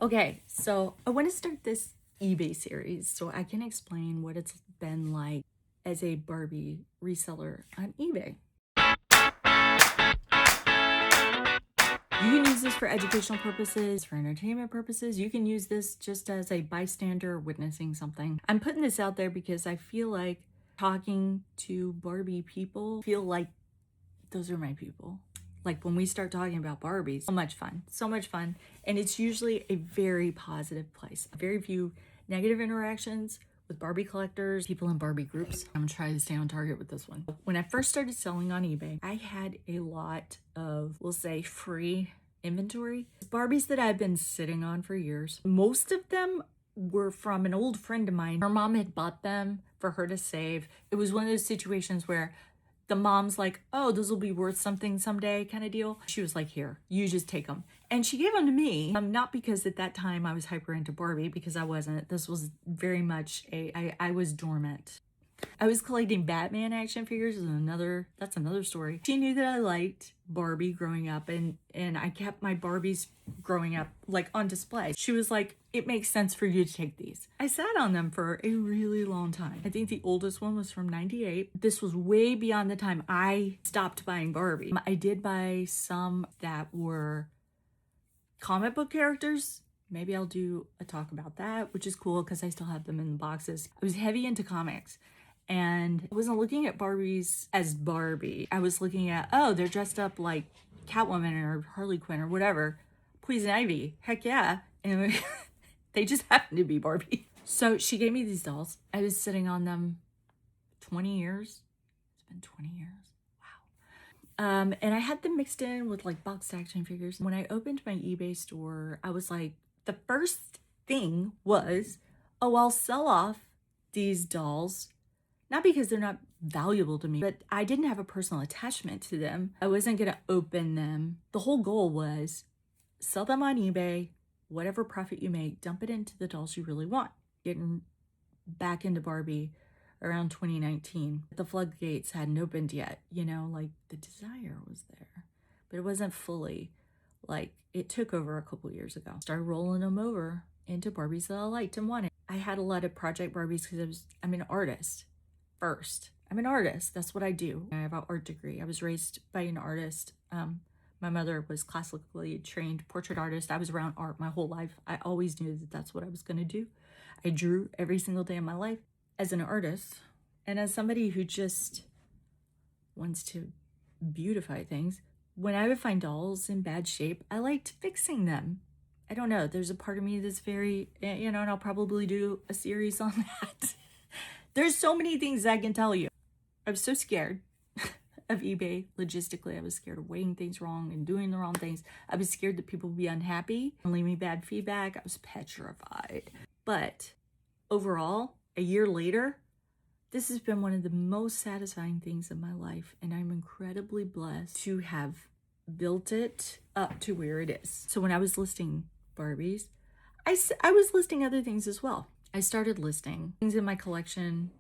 Okay, so I want to start this eBay series so I can explain what it's been like as a Barbie reseller on eBay. You can use this for educational purposes, for entertainment purposes. You can use this just as a bystander witnessing something. I'm putting this out there because I feel like talking to Barbie people feel like those are my people. Like when we start talking about Barbies, so much fun. And it's usually a very positive place. Very few negative interactions with Barbie collectors, people in Barbie groups. I'm gonna try to stay on target with this one. When I first started selling on eBay, I had a lot of, we'll say, free inventory. Barbies that I've been sitting on for years. Most of them were from an old friend of mine. Her mom had bought them for her to save. It was one of those situations where the mom's like, oh, those will be worth something someday kind of deal. She was like, here, you just take them. And she gave them to me, not because at that time I was hyper into Barbie, because I wasn't. This was very much I was dormant. I was collecting Batman action figures. That's another story. She knew that I liked Barbie growing up, and I kept my Barbies growing up like on display. She was like, it makes sense for you to take these. I sat on them for a really long time. I think the oldest one was from 98. This was way beyond the time I stopped buying Barbie. I did buy some that were comic book characters. Maybe I'll do a talk about that, which is cool because I still have them in the boxes. I was heavy into comics. And I wasn't looking at Barbies as Barbie. I was looking at, oh, they're dressed up like Catwoman or Harley Quinn or whatever. Poison Ivy, heck yeah. And they just happen to be Barbie. So she gave me these dolls. I was sitting on them 20 years. It's been 20 years. Wow. And I had them mixed in with like boxed action figures. When I opened my eBay store, I was like, the first thing was, oh, I'll sell off these dolls. Not because they're not valuable to me, but I didn't have a personal attachment to them. I wasn't gonna open them. The whole goal was sell them on eBay, whatever profit you make, dump it into the dolls you really want. Getting back into Barbie around 2019. The floodgates hadn't opened yet, like the desire was there, but it wasn't fully, like it took over a couple years ago. Started rolling them over into Barbies that I liked and wanted. I had a lot of project Barbies because I'm an artist. First, I'm an artist. That's what I do. I have an art degree. I was raised by an artist. My mother was classically trained portrait artist. I was around art my whole life. I always knew that that's what I was going to do. I drew every single day of my life as an artist and as somebody who just wants to beautify things. When I would find dolls in bad shape, I liked fixing them. I don't know. There's a part of me that's very, and I'll probably do a series on that. There's so many things I can tell you. I was so scared of eBay. Logistically, I was scared of weighing things wrong and doing the wrong things. I was scared that people would be unhappy and leave me bad feedback. I was petrified. But overall, a year later, this has been one of the most satisfying things in my life. And I'm incredibly blessed to have built it up to where it is. So when I was listing Barbies, I was listing other things as well. I started listing things in my collection,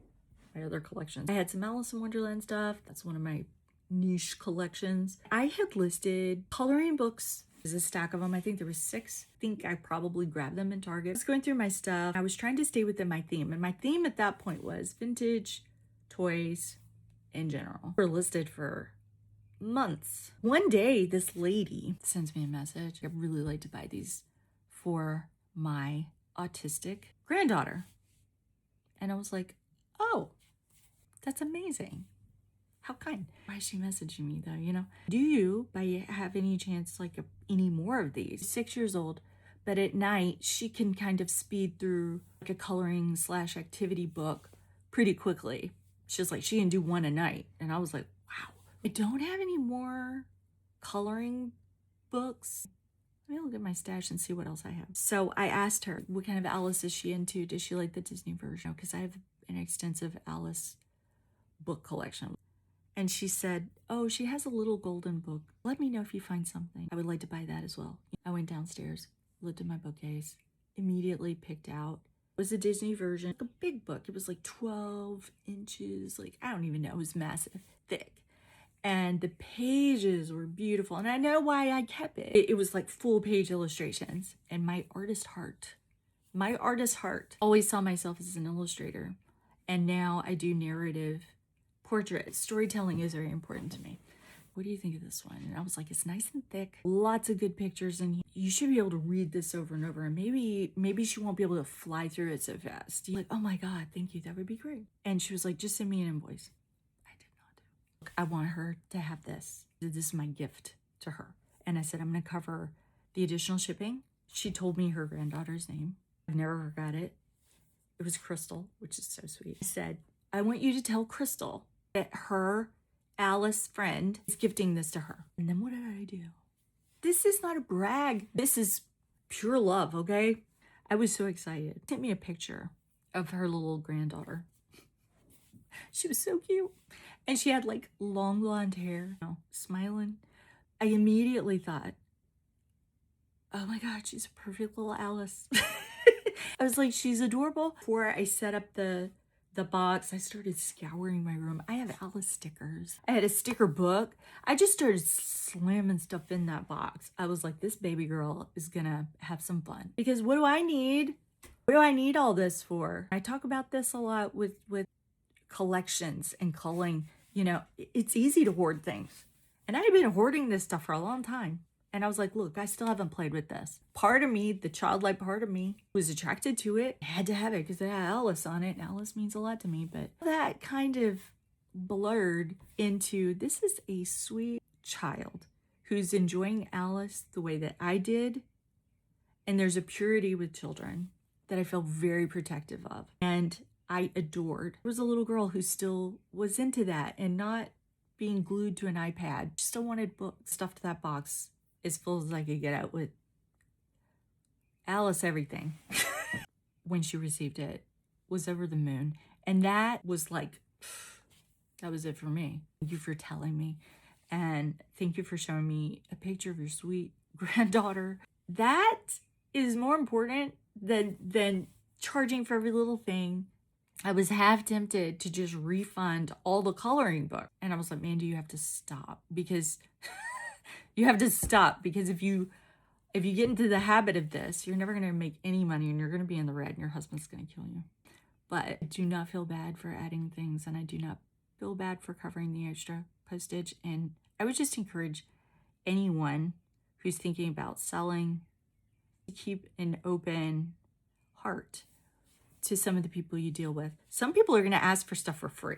my other collections. I had some Alice in Wonderland stuff. That's one of my niche collections. I had listed coloring books. There's a stack of them. I think there was 6. I think I probably grabbed them in Target. I was going through my stuff. I was trying to stay within my theme. And my theme at that point was vintage, toys, in general. They were listed for months. One day, this lady sends me a message. I'd really like to buy these for my autistic granddaughter. And I was like, oh, that's amazing. How kind. Why is she messaging me though, Do you, have any chance, any more of these? 6 years old, but at night, she can kind of speed through like a coloring / activity book pretty quickly. She's like, she can do one a night. And I was like, wow. I don't have any more coloring books. Let me look at my stash and see what else I have. So I asked her, what kind of Alice is she into? Does she like the Disney version? Because I have an extensive Alice book collection. And she said, oh, she has a little golden book. Let me know if you find something. I would like to buy that as well. I went downstairs, looked at my bookcase, immediately picked out. It was a Disney version, a big book. It was like 12 inches, I don't even know. It was massive, thick. And the pages were beautiful. And I know why I kept it. It was like full page illustrations. And my artist heart always saw myself as an illustrator. And now I do narrative portraits. Storytelling is very important to me. What do you think of this one? And I was like, it's nice and thick. Lots of good pictures in here. You should be able to read this over and over. And maybe she won't be able to fly through it so fast. You're like, oh my God, thank you. That would be great. And she was like, just send me an invoice. I did not do. I want her to have this. This is my gift to her. And I said, I'm going to cover the additional shipping. She told me her granddaughter's name. I've never forgot it. It was Crystal, which is so sweet. I said, I want you to tell Crystal that her Alice friend is gifting this to her. And then what did I do? This is not a brag. This is pure love, okay? I was so excited. She sent me a picture of her little granddaughter. She was so cute. And she had like long blonde hair, smiling. I immediately thought, oh my God, she's a perfect little Alice. I was like, she's adorable. Before I set up the box, I started scouring my room. I have Alice stickers. I had a sticker book. I just started slamming stuff in that box. I was like, this baby girl is gonna have some fun. Because what do I need? What do I need all this for? I talk about this a lot with collections and culling. You know, it's easy to hoard things. And I've been hoarding this stuff for a long time. And I was like, look, I still haven't played with this. Part of me, the childlike part of me, was attracted to it. I had to have it because it had Alice on it. And Alice means a lot to me. But that kind of blurred into, this is a sweet child who's enjoying Alice the way that I did. And there's a purity with children that I feel very protective of. And I adored. There was a little girl who still was into that and not being glued to an iPad. She still wanted books. Stuffed that box as full as I could get out with Alice everything. When she received it, was over the moon. And that was like, that was it for me. Thank you for telling me. And thank you for showing me a picture of your sweet granddaughter. That is more important than charging for every little thing. I was half tempted to just refund all the coloring book. And I was like, Mandy, you have to stop because you have to stop because if you get into the habit of this, you're never going to make any money and you're going to be in the red and your husband's going to kill you. But I do not feel bad for adding things and I do not feel bad for covering the extra postage. And I would just encourage anyone who's thinking about selling to keep an open heart to some of the people you deal with. Some people are going to ask for stuff for free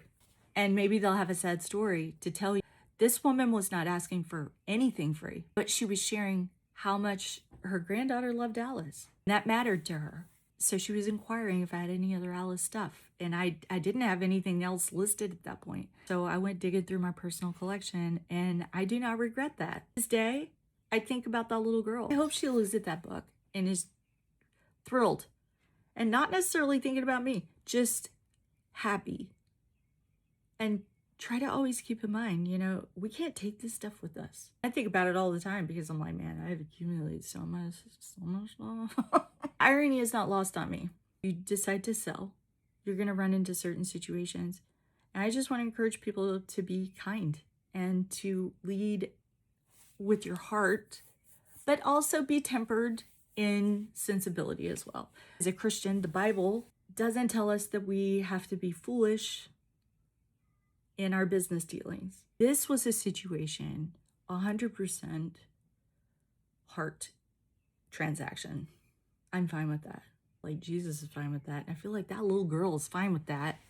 and maybe they'll have a sad story to tell you. This woman was not asking for anything free, but she was sharing how much her granddaughter loved Alice. That mattered to her. So she was inquiring if I had any other Alice stuff. And I didn't have anything else listed at that point. So I went digging through my personal collection and I do not regret that. This day, I think about that little girl. I hope she looks at that book and is thrilled. And not necessarily thinking about me, just happy. And try to always keep in mind, you know, we can't take this stuff with us. I think about it all the time because I'm like, man, I've accumulated so much stuff. Irony is not lost on me. You decide to sell, you're going to run into certain situations. And I just want to encourage people to be kind and to lead with your heart, but also be tempered in sensibility as well. As a Christian, the Bible doesn't tell us that we have to be foolish in our business dealings. This was a situation, 100% heart transaction. I'm fine with that. Like Jesus is fine with that. I feel like that little girl is fine with that.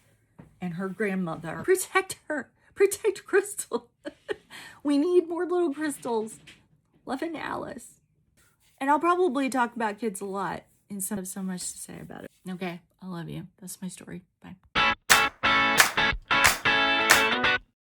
And her grandmother. Protect her. Protect Crystal. We need more little Crystals. Loving Alice. And I'll probably talk about kids a lot instead of so much to say about it. Okay, I love you. That's my story. Bye.